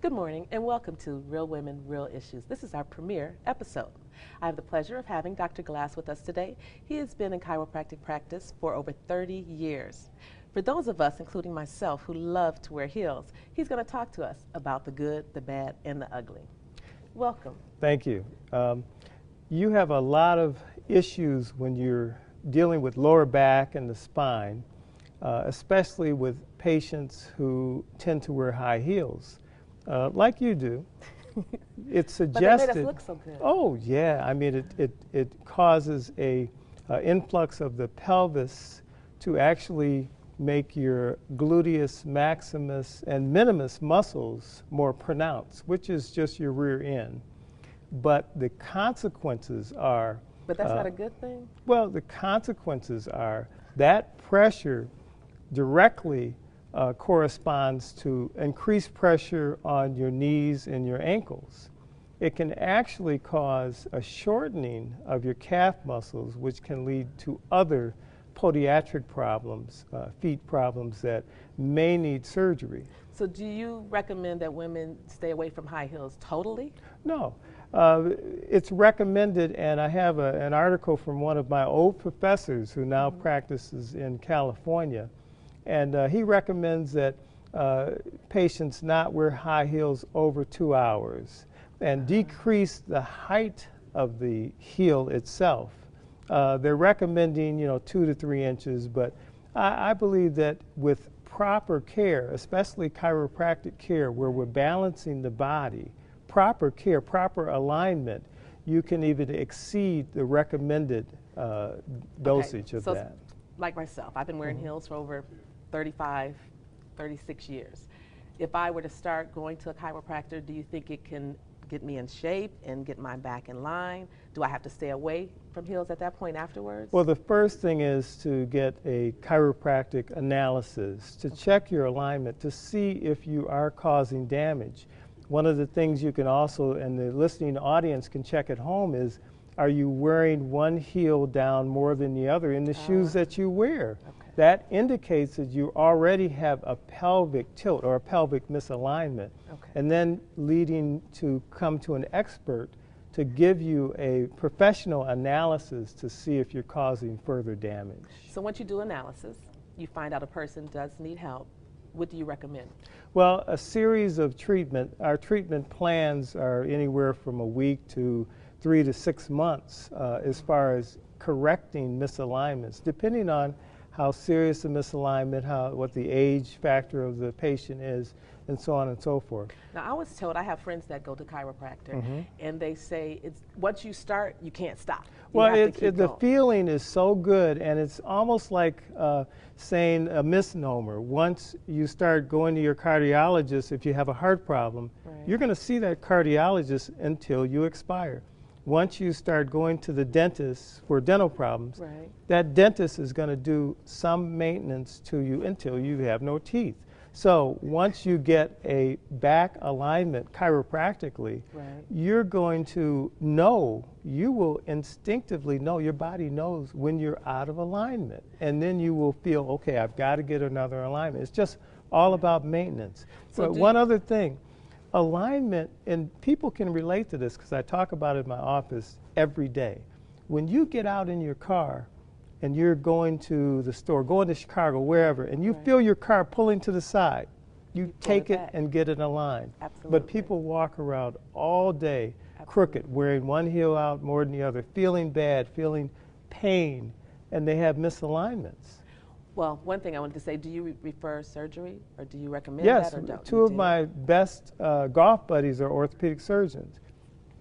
Good morning and welcome to Real Women, Real Issues. This is our premiere episode. I have the pleasure of having Dr. Glass with us today. He has been in chiropractic practice for over 30 years. For those of us, including myself, who love to wear heels, he's going to talk to us about the good, the bad, and the ugly. Welcome. Thank you. You have a lot of issues when you're dealing with lower back and the spine, especially with patients who tend to wear high heels. Like you do. It's suggested. But they made us look so good. Oh yeah, I mean it causes a influx of the pelvis to actually make your gluteus maximus and minimus muscles more pronounced, which is just your rear end. But the consequences are. But that's not a good thing? Well, the consequences are that pressure directly corresponds to increased pressure on your knees and your ankles. It can actually cause a shortening of your calf muscles, which can lead to other podiatric problems, feet problems that may need surgery. So do you recommend that women stay away from high heels totally? No. It's recommended, and I have an article from one of my old professors who now practices in California. And he recommends that patients not wear high heels over 2 hours and decrease the height of the heel itself. They're recommending, 2 to 3 inches, but I believe that with proper care, especially chiropractic care, where we're balancing the body, proper care, proper alignment, you can even exceed the recommended dosage of that. Like myself, I've been wearing heels for over 35, 36 years. If I were to start going to a chiropractor, do you think it can get me in shape and get my back in line? Do I have to stay away from heels at that point afterwards? Well, the first thing is to get a chiropractic analysis to check your alignment to see if you are causing damage. One of the things you can also, and the listening audience can check at home, is are you wearing one heel down more than the other in the shoes that you wear? Okay. That indicates that you already have a pelvic tilt or a pelvic misalignment, and then leading to come to an expert to give you a professional analysis to see if you're causing further damage. So once you do analysis, you find out a person does need help. What do you recommend? Well, a series of treatment. Our treatment plans are anywhere from a week to 3 to 6 months as far as correcting misalignments, depending on how serious the misalignment, what the age factor of the patient is, and so on and so forth. Now, I was told, I have friends that go to chiropractor, and they say it's once you start, you can't stop. Well, the feeling is so good, and it's almost like saying a misnomer. Once you start going to your cardiologist, if you have a heart problem, you're going to see that cardiologist until you expire. Once you start going to the dentist for dental problems, that dentist is going to do some maintenance to you until you have no teeth. So once you get a back alignment chiropractically, you're going to know, you will instinctively know, your body knows when you're out of alignment. And then you will feel, okay, I've got to get another alignment. It's just all about maintenance. So but one other thing. Alignment, and people can relate to this because I talk about it in my office every day. When you get out in your car and you're going to the store, going to Chicago, wherever, and you feel your car pulling to the side, you take it and get it aligned. But people walk around all day crooked, wearing one heel out more than the other, feeling bad, feeling pain, and they have misalignments. Well, one thing I wanted to say, do you refer surgery, or do you recommend that, or don't? Yes, two of my best golf buddies are orthopedic surgeons.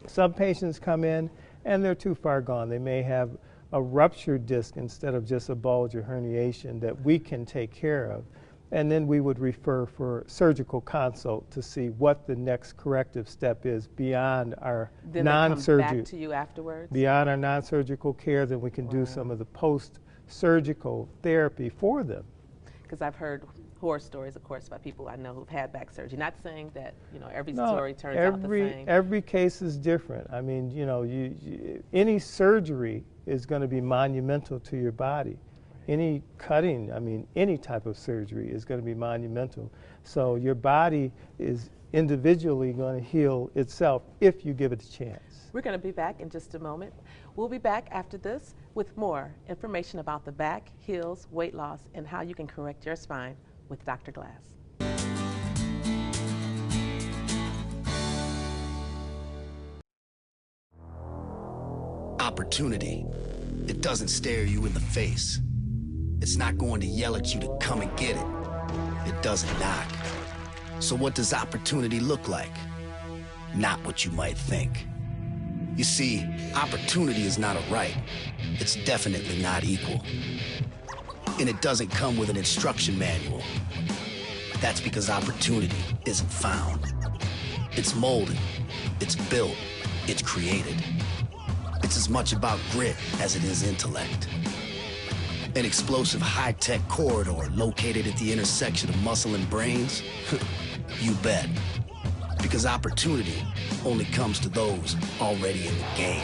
Some patients come in and they're too far gone. They may have a ruptured disc instead of just a bulge or herniation that we can take care of. And then we would refer for surgical consult to see what the next corrective step is beyond our non-surgery. Then they come back to you afterwards? Beyond our non-surgical care, then we can do some of the post-surgical therapy for them. Because I've heard horror stories, of course, by people I know who've had back surgery. Not saying that, every story turns out the same. Every case is different. I mean, any surgery is going to be monumental to your body. Any cutting, any type of surgery is going to be monumental. So your body is individually going to heal itself if you give it a chance. We're going to be back in just a moment. We'll be back after this with more information about the back, heels, weight loss, and how you can correct your spine with Dr. Glass. Opportunity. It doesn't stare you in the face. It's not going to yell at you to come and get it. It doesn't knock. So what does opportunity look like? Not what you might think. You see, opportunity is not a right. It's definitely not equal. And it doesn't come with an instruction manual. That's because opportunity isn't found. It's molded, it's built, it's created. It's as much about grit as it is intellect. An explosive high-tech corridor located at the intersection of muscle and brains? You bet. Because opportunity only comes to those already in the game.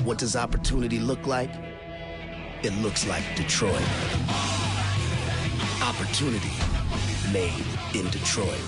What does opportunity look like? It looks like Detroit. Opportunity made in Detroit.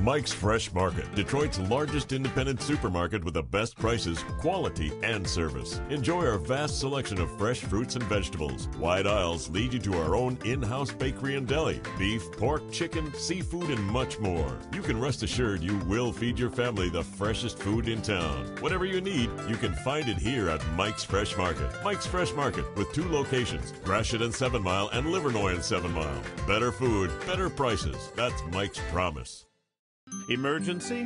Mike's Fresh Market, Detroit's largest independent supermarket with the best prices, quality, and service. Enjoy our vast selection of fresh fruits and vegetables. Wide aisles lead you to our own in-house bakery and deli. Beef, pork, chicken, seafood, and much more. You can rest assured you will feed your family the freshest food in town. Whatever you need, you can find it here at Mike's Fresh Market. Mike's Fresh Market with 2 locations, Gratiot and 7 Mile and Livernois and 7 Mile. Better food, better prices. That's Mike's promise. Emergency?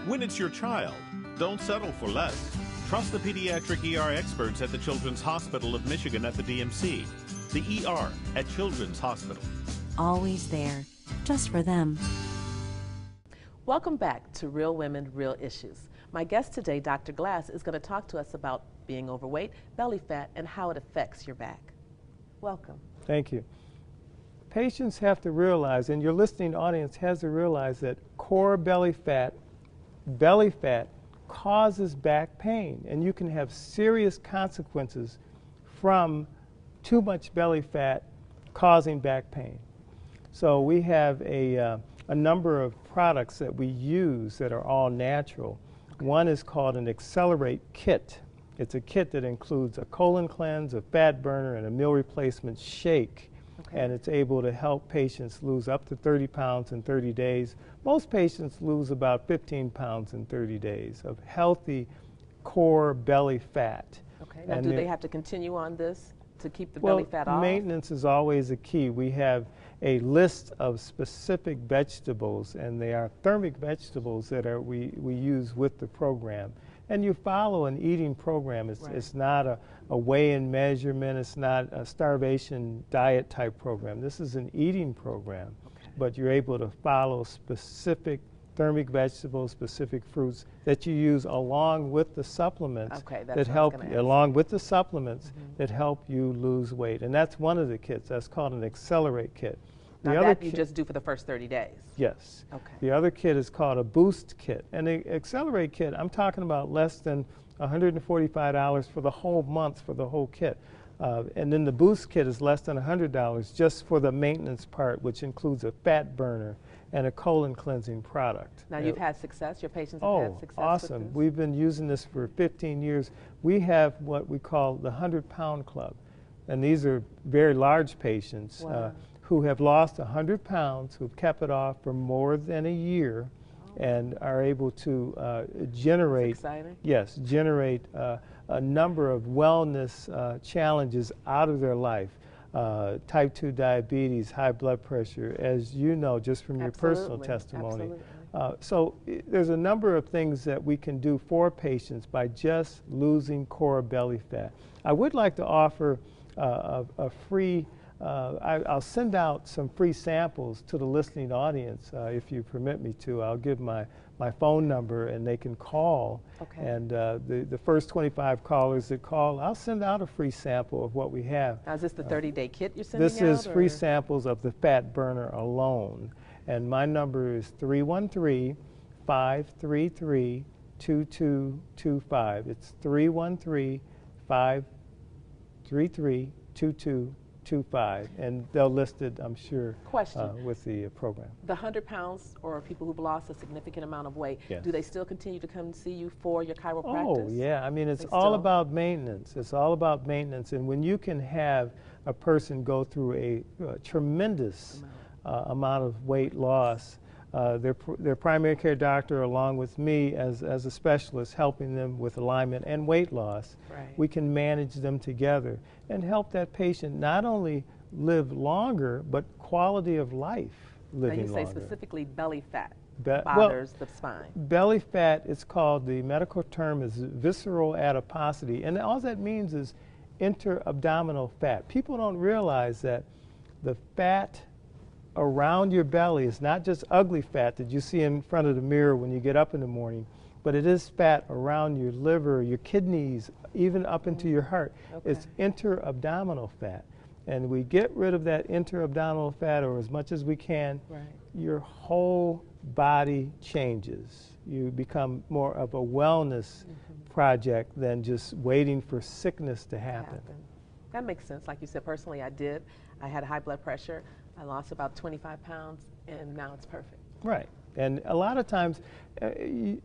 When it's your child, don't settle for less. Trust the pediatric ER experts at the Children's Hospital of Michigan at the DMC. The ER at Children's Hospital. Always there, just for them. Welcome back to Real Women, Real Issues. My guest today, Dr. Glass, is going to talk to us about being overweight, belly fat, and how it affects your back. Welcome. Thank you. Patients have to realize, and your listening audience has to realize, that core belly fat causes back pain, and you can have serious consequences from too much belly fat causing back pain. So we have a number of products that we use that are all natural. One is called an Accelerate Kit. It's a kit that includes a colon cleanse, a fat burner, and a meal replacement shake. Okay. And it's able to help patients lose up to 30 pounds in 30 days. Most patients lose about 15 pounds in 30 days of healthy core belly fat. Okay. Now, do they have to continue on this to keep the belly fat off? Maintenance is always a key. We have a list of specific vegetables, and they are thermic vegetables that we use with the program. And you follow an eating program. It's not a weigh and measurement. It's not a starvation diet type program. This is an eating program. Okay. But you're able to follow specific thermic vegetables, specific fruits that you use along with the supplements that help that help you lose weight. And that's one of the kits. That's called an Accelerate Kit. Now that you just do for the first 30 days? Yes. Okay. The other kit is called a Boost Kit. And the Accelerate Kit, I'm talking about less than $145 for the whole month for the whole kit. And then the Boost Kit is less than $100 just for the maintenance part, which includes a fat burner and a colon cleansing product. Now you've had success? Your patients have had success? Oh, awesome. With this? We've been using this for 15 years. We have what we call the 100-pound club. And these are very large patients. Wow. Who have lost 100 pounds, who've kept it off for more than a year, and are able to generate a number of wellness challenges out of their life. Type 2 diabetes, high blood pressure, as you know just from your personal testimony. So there's a number of things that we can do for patients by just losing core belly fat. I would like to offer a free I'll send out some free samples to the listening audience, if you permit me to. I'll give my phone number, and they can call. Okay. And the first 25 callers that call, I'll send out a free sample of what we have. Now, is this the 30-day kit you're sending out? This is free samples of the fat burner alone. And my number is 313-533-2225. It's 313-533-2225. 888-888-2825, and they'll list it, I'm sure, Question. with the program. The 100 pounds or people who've lost a significant amount of weight, Yes. do they still continue to come see you for your chiropractic? Oh, yeah. I mean, it's all about maintenance. It's all about maintenance. And when you can have a person go through a tremendous amount of weight loss, their primary care doctor, along with me as a specialist, helping them with alignment and weight loss, we can manage them together and help that patient not only live longer, but quality of life living longer. Now you say specifically belly fat bothers the spine. Belly fat, it's called, the medical term is visceral adiposity, and all that means is interabdominal fat. People don't realize that the fat around your belly is not just ugly fat that you see in front of the mirror when you get up in the morning, but it is fat around your liver, your kidneys, even up into your heart. It's interabdominal fat. And we get rid of that interabdominal fat, or as much as we can, your whole body changes. You become more of a wellness project than just waiting for sickness to happen. That makes sense. Like you said, personally, I did. I had high blood pressure. I lost about 25 pounds, and now it's perfect. Right. And a lot of times,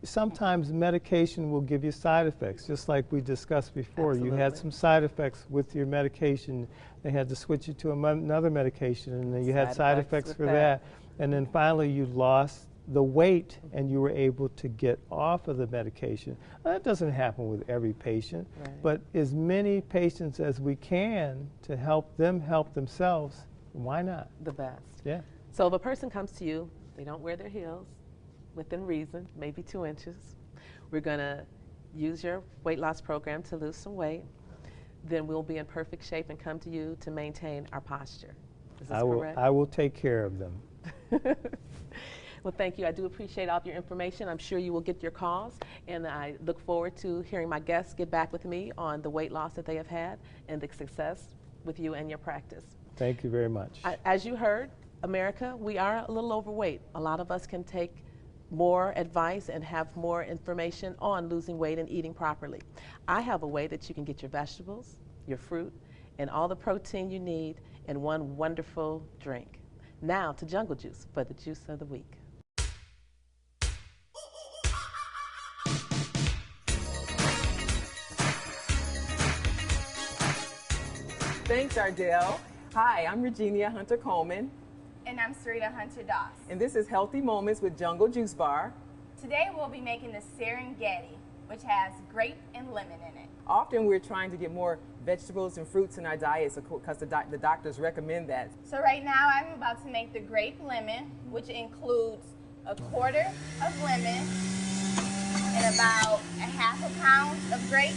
sometimes medication will give you side effects, just like we discussed before. You had some side effects with your medication. They had to switch you to another medication, and then you had side effects for that. And then finally, you lost the weight, and you were able to get off of the medication. That doesn't happen with every patient, but as many patients as we can to help them help themselves, why not? The best. Yeah. So if a person comes to you, they don't wear their heels, within reason, maybe 2 inches. We're going to use your weight loss program to lose some weight. Then we'll be in perfect shape and come to you to maintain our posture. Is this correct? I will take care of them. Well, thank you. I do appreciate all of your information. I'm sure you will get your calls, and I look forward to hearing my guests get back with me on the weight loss that they have had and the success with you and your practice. Thank you very much. As you heard, America, we are a little overweight. A lot of us can take more advice and have more information on losing weight and eating properly. I have a way that you can get your vegetables, your fruit, and all the protein you need in one wonderful drink. Now to Jungle Juice for the juice of the week. Thanks, Ardell. Hi, I'm Regina Hunter-Coleman. And I'm Sarita Hunter-Doss. And this is Healthy Moments with Jungle Juice Bar. Today we'll be making the Serengeti, which has grape and lemon in it. Often we're trying to get more vegetables and fruits in our diets because the doctors recommend that. So right now I'm about to make the grape lemon, which includes a quarter of lemon and about a ½ pound of grapes.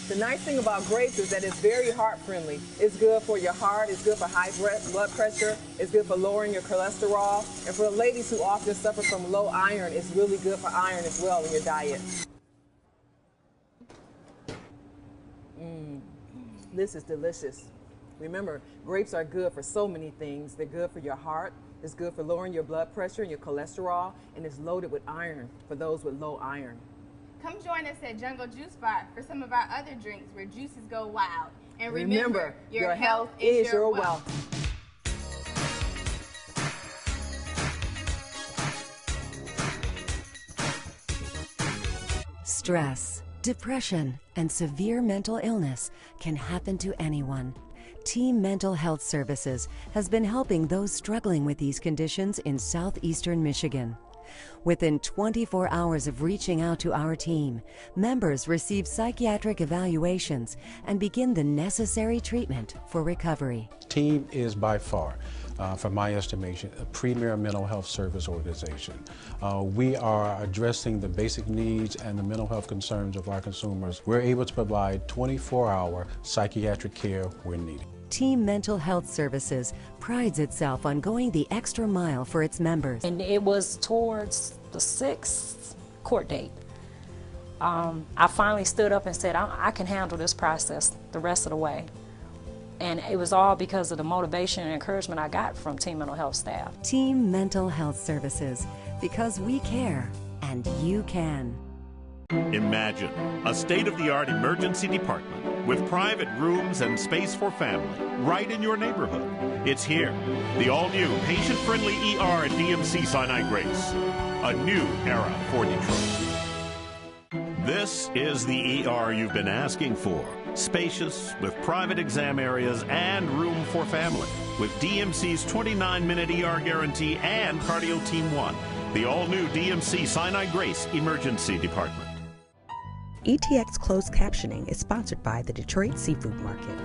The nice thing about grapes is that it's very heart friendly. It's good for your heart, it's good for high blood pressure, it's good for lowering your cholesterol, and for the ladies who often suffer from low iron, it's really good for iron as well in your diet. This is delicious. Remember, grapes are good for so many things. They're good for your heart, it's good for lowering your blood pressure and your cholesterol, and it's loaded with iron for those with low iron. Come join us at Jungle Juice Bar for some of our other drinks where juices go wild. And remember, your health is your wealth. Stress, depression, and severe mental illness can happen to anyone. Team Mental Health Services has been helping those struggling with these conditions in southeastern Michigan. Within 24 hours of reaching out to our team, members receive psychiatric evaluations and begin the necessary treatment for recovery. Team is by far, from my estimation, a premier mental health service organization. We are addressing the basic needs and the mental health concerns of our consumers. We're able to provide 24-hour psychiatric care when needed. Team Mental Health Services prides itself on going the extra mile for its members. And it was towards the 6th court date. I finally stood up and said, I can handle this process the rest of the way. And it was all because of the motivation and encouragement I got from Team Mental Health staff. Team Mental Health Services, because we care and you can. Imagine a state-of-the-art emergency department with private rooms and space for family right in your neighborhood. It's here, the all-new patient-friendly ER at DMC Sinai Grace. A new era for Detroit. This is the ER you've been asking for. Spacious, with private exam areas and room for family. With DMC's 29-minute ER guarantee and Cardio Team 1. The all-new DMC Sinai Grace Emergency Department. ETX Closed Captioning is sponsored by the Detroit Seafood Market.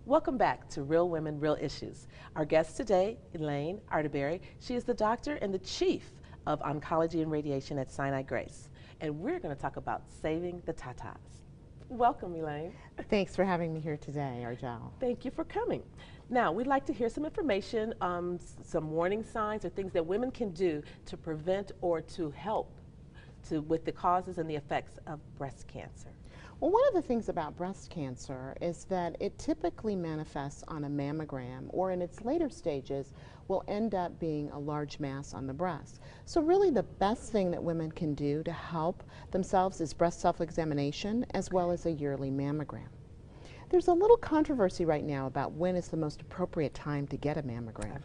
Welcome back to Real Women, Real Issues. Our guest today, Elayne Arterbery. She is the doctor and the chief of oncology and radiation at Sinai Grace. And we're going to talk about saving the tatas. Welcome, Elayne. Thanks for having me here today, Argel. Thank you for coming. Now, we'd like to hear some information, some warning signs or things that women can do to prevent or to help with the causes and the effects of breast cancer. Well, one of the things about breast cancer is that it typically manifests on a mammogram, or in its later stages will end up being a large mass on the breast. So really the best thing that women can do to help themselves is breast self-examination as well as a yearly mammogram. There's a little controversy right now about when is the most appropriate time to get a mammogram.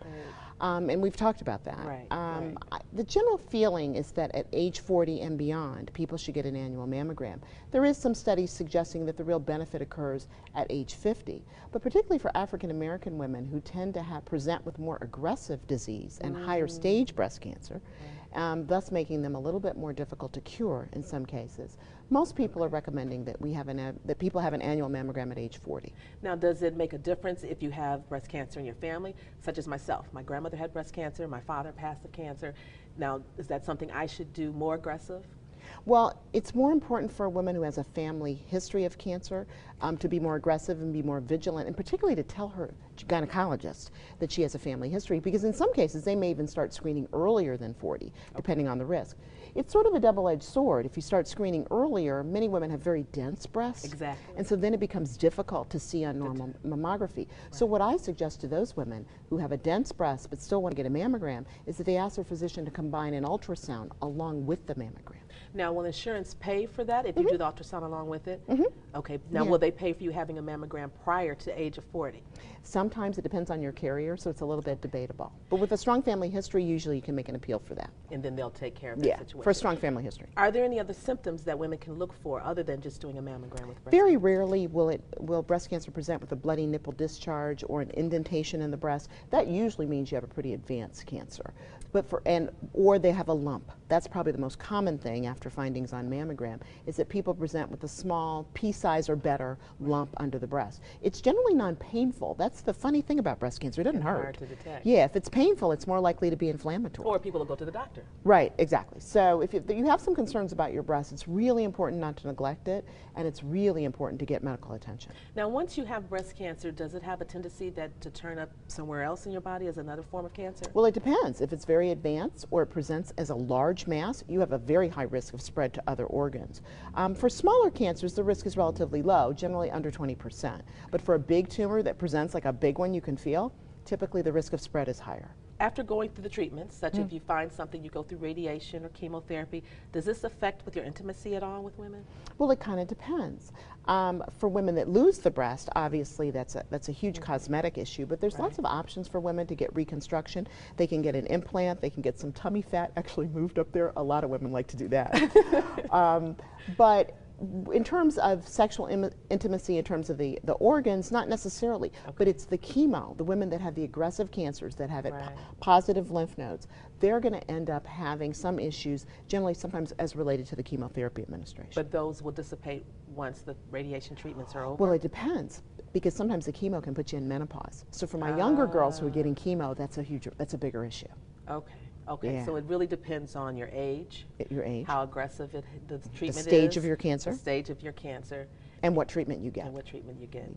And we've talked about that. Right, The general feeling is that at age 40 and beyond, people should get an annual mammogram. There is some studies suggesting that the real benefit occurs at age 50, but particularly for African American women who tend to present with more aggressive disease and higher stage breast cancer, thus making them a little bit more difficult to cure in some cases. Most people are recommending that that people have an annual mammogram at age 40. Now, does it make a difference if you have breast cancer in your family, such as myself? My grandmother had breast cancer, my father passed of cancer. Now, is that something I should do more aggressive? Well, it's more important for a woman who has a family history of cancer to be more aggressive and be more vigilant, and particularly to tell her gynecologist that she has a family history, because in some cases they may even start screening earlier than 40, depending on the risk. It's sort of a double-edged sword. If you start screening earlier, many women have very dense breasts. Exactly. And so then it becomes difficult to see on normal mammography. Right. So what I suggest to those women who have a dense breast but still want to get a mammogram is that they ask their physician to combine an ultrasound along with the mammogram. Now, will insurance pay for that if you do the ultrasound along with it? Okay. Now, will they pay for you having a mammogram prior to age of 40? Sometimes it depends on your carrier, so it's a little bit debatable. But with a strong family history, usually you can make an appeal for that. And then they'll take care of the situation. For a strong family history. Are there any other symptoms that women can look for other than just doing a mammogram with breast Very cancer? rarely will breast cancer present with a bloody nipple discharge or an indentation in the breast. That usually means you have a pretty advanced cancer. But or they have a lump. That's probably the most common thing after findings on mammogram, is that people present with a small pea size or better lump under the breast. It's generally non-painful. That's the funny thing about breast cancer. It doesn't hurt. Hard to detect. Yeah, if it's painful, it's more likely to be inflammatory. Or people will go to the doctor. Right, exactly. So if you have some concerns about your breast, it's really important not to neglect it, and it's really important to get medical attention. Now, once you have breast cancer, does it have a tendency to turn up somewhere else in your body as another form of cancer? Well, it depends. If it's very advanced or it presents as a large mass, you have a very high risk of spread to other organs. For smaller cancers, the risk is relatively low, generally under 20%. But for a big tumor that presents like a big one you can feel, typically the risk of spread is higher. After going through the treatments, such if you find something, you go through radiation or chemotherapy, does this affect with your intimacy at all with women? Well, it kind of depends. For women that lose the breast, obviously that's a huge cosmetic issue, but there's lots of options for women to get reconstruction. They can get an implant, they can get some tummy fat actually moved up there. A lot of women like to do that. But in terms of sexual intimacy, in terms of the organs, not necessarily, but it's the chemo, the women that have the aggressive cancers that have positive lymph nodes, they're going to end up having some issues, generally sometimes as related to the chemotherapy administration. But those will dissipate once the radiation treatments are over? Well, it depends, because sometimes the chemo can put you in menopause. So for my younger girls who are getting chemo, that's a bigger issue. Okay. Okay, Yeah. so it really depends on your age, how aggressive the treatment is, the stage of your cancer, the stage of your cancer, and what treatment you get. and what treatment you get.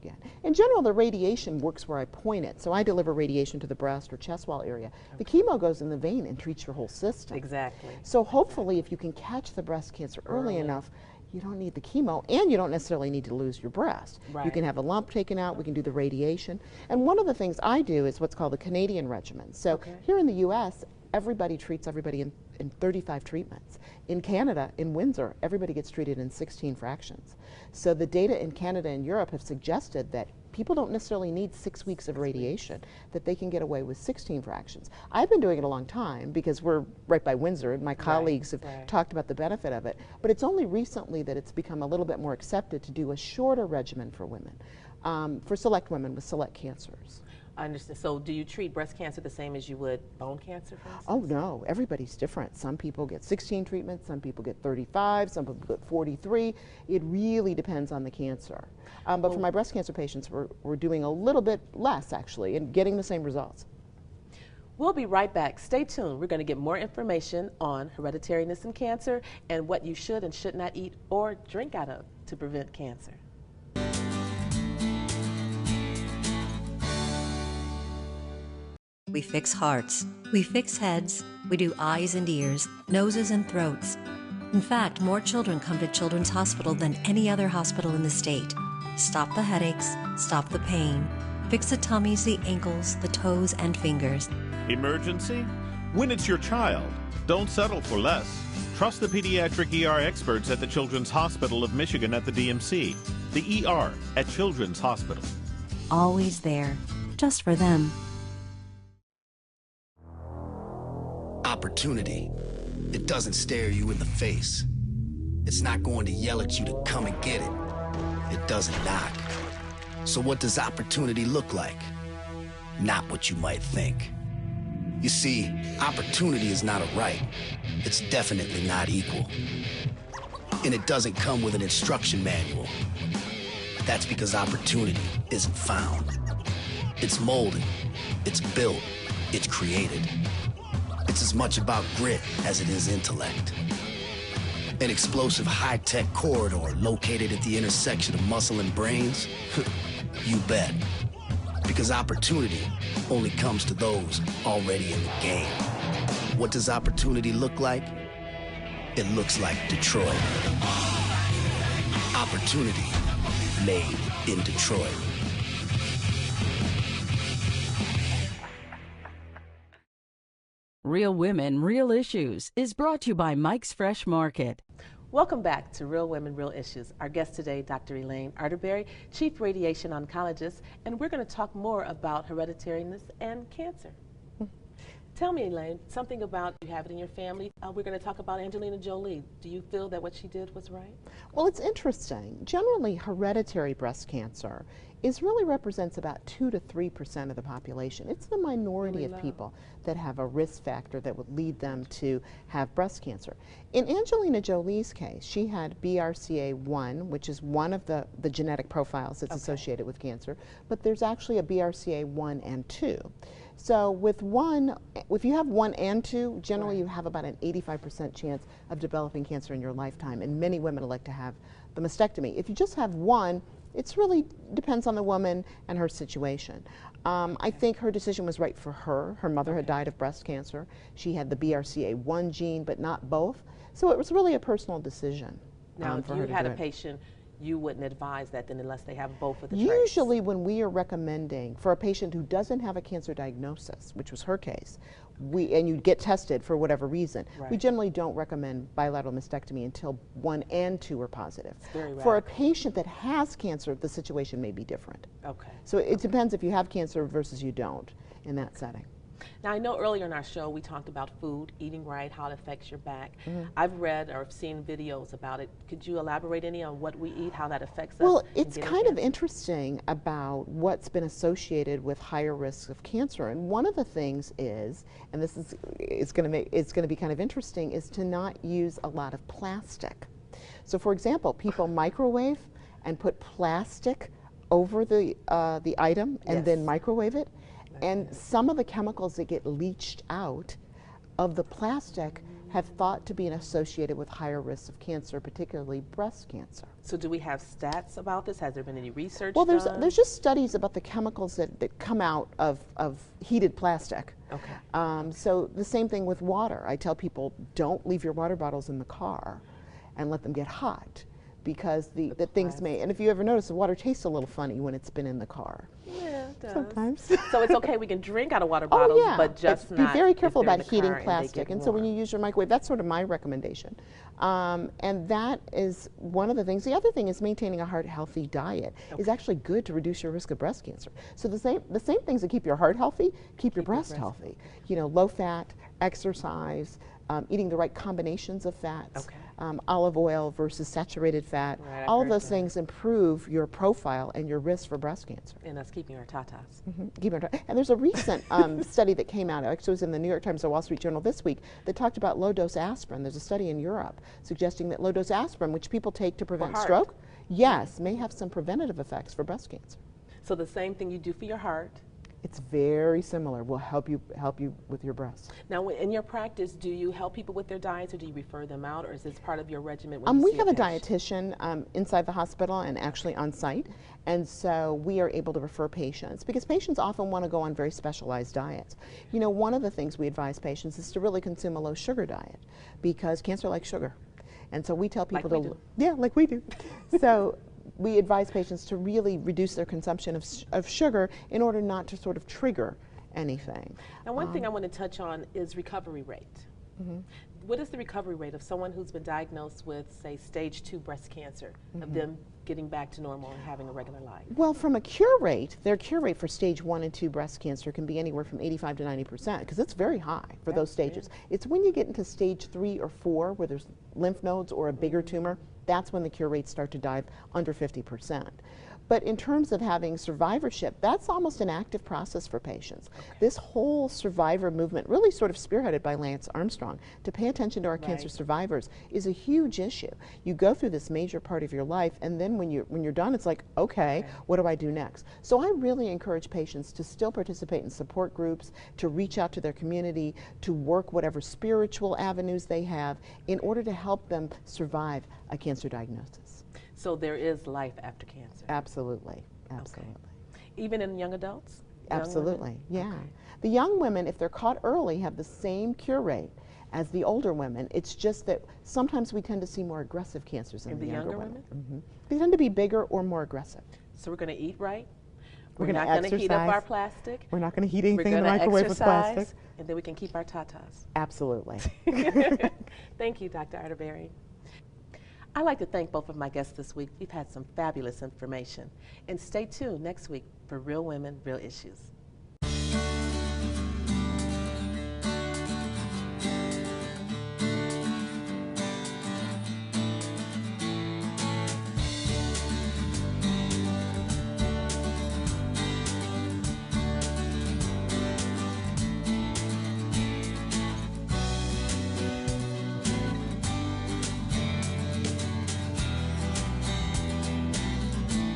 In general, the radiation works where I point it. So I deliver radiation to the breast or chest wall area. The chemo goes in the vein and treats your whole system. Exactly. So hopefully, if you can catch the breast cancer early enough, you don't need the chemo, and you don't necessarily need to lose your breast. Right. You can have a lump taken out, we can do the radiation. And one of the things I do is what's called the Canadian regimen. So here in the U.S., everybody treats everybody in 35 treatments. In Canada, in Windsor, everybody gets treated in 16 fractions. So the data in Canada and Europe have suggested that people don't necessarily need 6 weeks of radiation, that they can get away with 16 fractions. I've been doing it a long time because we're right by Windsor and my colleagues have talked about the benefit of it, but it's only recently that it's become a little bit more accepted to do a shorter regimen for women, for select women with select cancers. I understand. So do you treat breast cancer the same as you would bone cancer, for instance? Oh no, everybody's different. Some people get 16 treatments, some people get 35, some people get 43. It really depends on the cancer. But for my breast cancer patients, we're doing a little bit less actually and getting the same results. We'll be right back. Stay tuned. We're going to get more information on hereditariness in cancer and what you should and should not eat or drink out of to prevent cancer. We fix hearts, we fix heads, we do eyes and ears, noses and throats. In fact, more children come to Children's Hospital than any other hospital in the state. Stop the headaches, stop the pain, fix the tummies, the ankles, the toes, and fingers. Emergency? When it's your child, don't settle for less. Trust the pediatric ER experts at the Children's Hospital of Michigan at the DMC. The ER at Children's Hospital. Always there, just for them. Opportunity. It doesn't stare you in the face. It's not going to yell at you to come and get it. It doesn't knock. So what does opportunity look like? Not what you might think. You see, opportunity is not a right. It's definitely not equal. And it doesn't come with an instruction manual. That's because opportunity isn't found. It's molded, it's built, it's created. It's as much about grit as it is intellect. An explosive high-tech corridor located at the intersection of muscle and brains? You bet. Because opportunity only comes to those already in the game. What does opportunity look like? It looks like Detroit. Opportunity made in Detroit. Real Women, Real Issues is brought to you by Mike's Fresh Market. Welcome back to Real Women, Real Issues. Our guest today, Dr. Elayne Arterbery, Chief Radiation Oncologist, and we're going to talk more about hereditariness and cancer. Tell me, Elayne, something about you have it in your family. We're going to talk about Angelina Jolie. Do you feel that what she did was right? Well, it's interesting. Generally, hereditary breast cancer really represents about 2 to 3% of the population. It's the minority of people that have a risk factor that would lead them to have breast cancer. In Angelina Jolie's case, she had BRCA1, which is one of the genetic profiles that's associated with cancer, but there's actually a BRCA1 and 2. So with if you have 1 and 2, generally you have about an 85% chance of developing cancer in your lifetime, and many women elect to have the mastectomy. If you just have 1, it really depends on the woman and her situation. I think her decision was right for her. Her mother had died of breast cancer. She had the BRCA1 gene, but not both. So it was really a personal decision. Now, if you had a patient, you wouldn't advise that then unless they have both of the traits. Usually when we are recommending for a patient who doesn't have a cancer diagnosis, which was her case, and you get tested for whatever reason, we generally don't recommend bilateral mastectomy until 1 and 2 are positive. For a patient that has cancer, the situation may be different. Okay. So it depends if you have cancer versus you don't in that setting. Now, I know earlier in our show we talked about food, eating right, how it affects your back. I've read or seen videos about it. Could you elaborate any on what we eat, how that affects us? Well, it's kind of interesting about what's been associated with higher risks of cancer. And one of the things is, and this is it's going to be kind of interesting, is to not use a lot of plastic. So, for example, people microwave and put plastic over the item and then microwave it. And some of the chemicals that get leached out of the plastic have thought to be associated with higher risks of cancer, particularly breast cancer. So do we have stats about this? Has there been any research Well, done? there's just studies about the chemicals that come out of heated plastic. Okay. So the same thing with water. I tell people, don't leave your water bottles in the car and let them get hot, because the things may, and if you ever notice, the water tastes a little funny when it's been in the car. Yeah. It does. Sometimes. So it's okay, we can drink out of water bottles, but just be not very careful if they're in about the heating car plastic. And so when you use your microwave, that's sort of my recommendation. And that is one of the things. The other thing is maintaining a heart-healthy diet is actually good to reduce your risk of breast cancer. So the same things that keep your heart healthy, keep your breast healthy. You know, low fat, exercise, eating the right combinations of fats, olive oil versus saturated fat. Right, all of those things improve your profile and your risk for breast cancer. And us keeping our tatas. And there's a recent study that came out, actually it was in the New York Times or Wall Street Journal this week, that talked about low-dose aspirin. There's a study in Europe suggesting that low-dose aspirin, which people take to prevent stroke, yes, may have some preventative effects for breast cancer. So the same thing you do for your heart. It's very similar. Will help you with your breasts. Now, in your practice, do you help people with their diets, or do you refer them out, or is this part of your regimen? We have a dietitian inside the hospital and actually on site, and so we are able to refer patients because patients often want to go on very specialized diets. You know, one of the things we advise patients is to really consume a low sugar diet because cancer likes sugar, and so we tell people like we do. So we advise patients to really reduce their consumption of sugar in order not to sort of trigger anything. Now, one thing I want to touch on is recovery rate. What is the recovery rate of someone who's been diagnosed with, say, stage 2 breast cancer, of them getting back to normal and having a regular life? Well, from a cure rate, their cure rate for stage 1 and 2 breast cancer can be anywhere from 85 to 90% because it's very high for those stages. It's when you get into stage 3 or 4 where there's lymph nodes or a bigger tumor, that's when the cure rates start to dive under 50%. But in terms of having survivorship, that's almost an active process for patients. This whole survivor movement, really sort of spearheaded by Lance Armstrong, to pay attention to our cancer survivors is a huge issue. You go through this major part of your life, and then when you're done, it's like, okay, what do I do next? So I really encourage patients to still participate in support groups, to reach out to their community, to work whatever spiritual avenues they have in order to help them survive a cancer diagnosis. So there is life after cancer? Absolutely, absolutely. Okay. Even in young adults? Absolutely, yeah. The young women, if they're caught early, have the same cure rate as the older women. It's just that sometimes we tend to see more aggressive cancers in the younger women. They tend to be bigger or more aggressive. So we're going to eat right? We're not going to heat up our plastic. We're not going to heat anything in the microwave with plastic. And then we can keep our tatas. Absolutely. Thank you, Dr. Arterbery. I'd like to thank both of my guests this week. We've had some fabulous information. And stay tuned next week for Real Women, Real Issues.